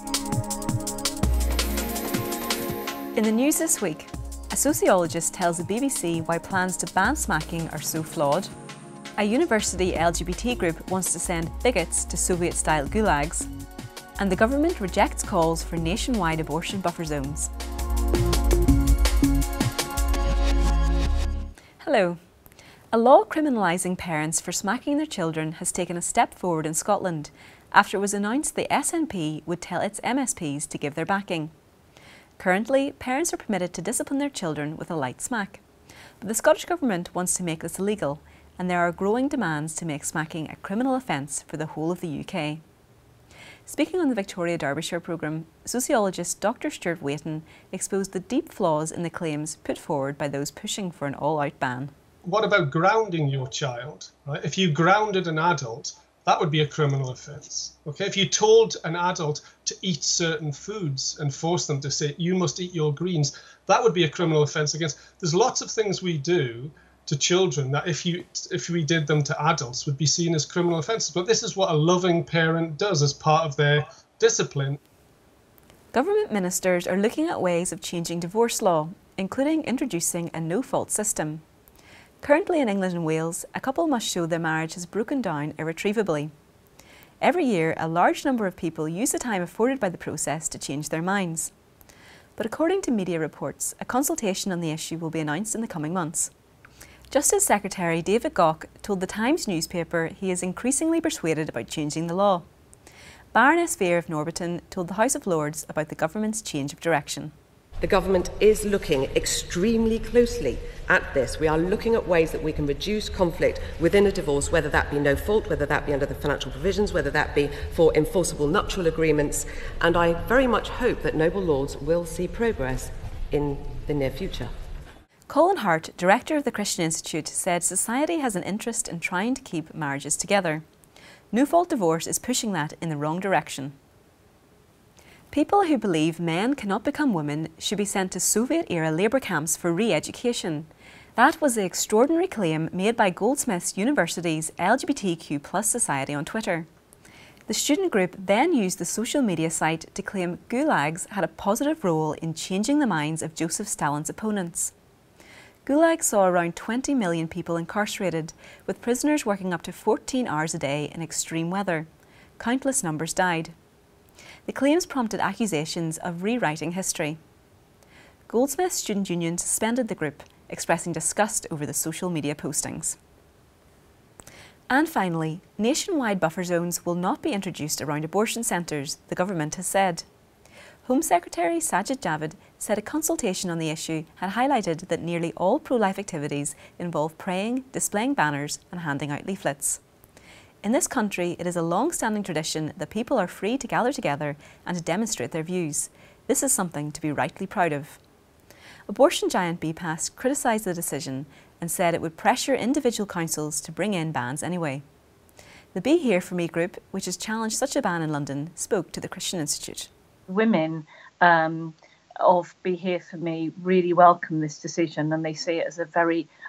In the news this week, a sociologist tells the BBC why plans to ban smacking are so flawed. A university LGBT group wants to send bigots to Soviet-style gulags. And the government rejects calls for nationwide abortion buffer zones. Hello. A law criminalising parents for smacking their children has taken a step forward in Scotland after it was announced the SNP would tell its MSPs to give their backing. Currently, parents are permitted to discipline their children with a light smack. But the Scottish Government wants to make this illegal, and there are growing demands to make smacking a criminal offence for the whole of the UK. Speaking on the Victoria Derbyshire programme, sociologist Dr Stuart Waiton exposed the deep flaws in the claims put forward by those pushing for an all-out ban. What about grounding your child? Right? If you grounded an adult, that would be a criminal offence. Okay? If you told an adult to eat certain foods and force them to say, you must eat your greens, that would be a criminal offence against. There's lots of things we do to children that if we did them to adults would be seen as criminal offences. But this is what a loving parent does as part of their discipline. Government ministers are looking at ways of changing divorce law, including introducing a no-fault system. Currently in England and Wales, a couple must show their marriage has broken down irretrievably. Every year, a large number of people use the time afforded by the process to change their minds. But according to media reports, a consultation on the issue will be announced in the coming months. Justice Secretary David Gauke told the Times newspaper he is increasingly persuaded about changing the law. Baroness Vere of Norbiton told the House of Lords about the government's change of direction. The government is looking extremely closely at this. We are looking at ways that we can reduce conflict within a divorce, whether that be no fault, whether that be under the financial provisions, whether that be for enforceable nuptial agreements. And I very much hope that noble lords will see progress in the near future. Colin Hart, director of the Christian Institute, said society has an interest in trying to keep marriages together. No-fault divorce is pushing that in the wrong direction. People who believe men cannot become women should be sent to Soviet-era labour camps for re-education. That was the extraordinary claim made by Goldsmiths University's LGBTQ+ society on Twitter. The student group then used the social media site to claim gulags had a positive role in changing the minds of Joseph Stalin's opponents. Gulags saw around 20 million people incarcerated, with prisoners working up to 14 hours a day in extreme weather. Countless numbers died. The claims prompted accusations of rewriting history. Goldsmiths Student Union suspended the group, expressing disgust over the social media postings. And finally, nationwide buffer zones will not be introduced around abortion centres, the government has said. Home Secretary Sajid Javid said a consultation on the issue had highlighted that nearly all pro-life activities involve praying, displaying banners and handing out leaflets. In this country, it is a long-standing tradition that people are free to gather together and to demonstrate their views. This is something to be rightly proud of. Abortion giant BPAS criticised the decision and said it would pressure individual councils to bring in bans anyway. The Be Here For Me group, which has challenged such a ban in London, spoke to the Christian Institute. Women of Be Here For Me really welcome this decision, and they see it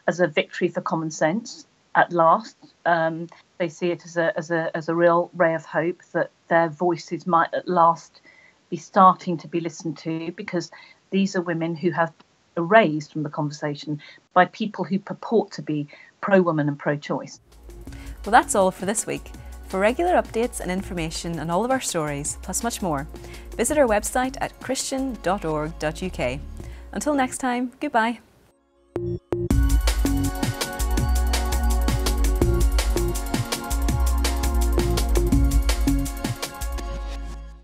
as a victory for common sense at last. They see it as a real ray of hope that their voices might at last be starting to be listened to, because these are women who have been erased from the conversation by people who purport to be pro-woman and pro-choice. Well, that's all for this week. For regular updates and information on all of our stories, plus much more, visit our website at christian.org.uk. Until next time, goodbye.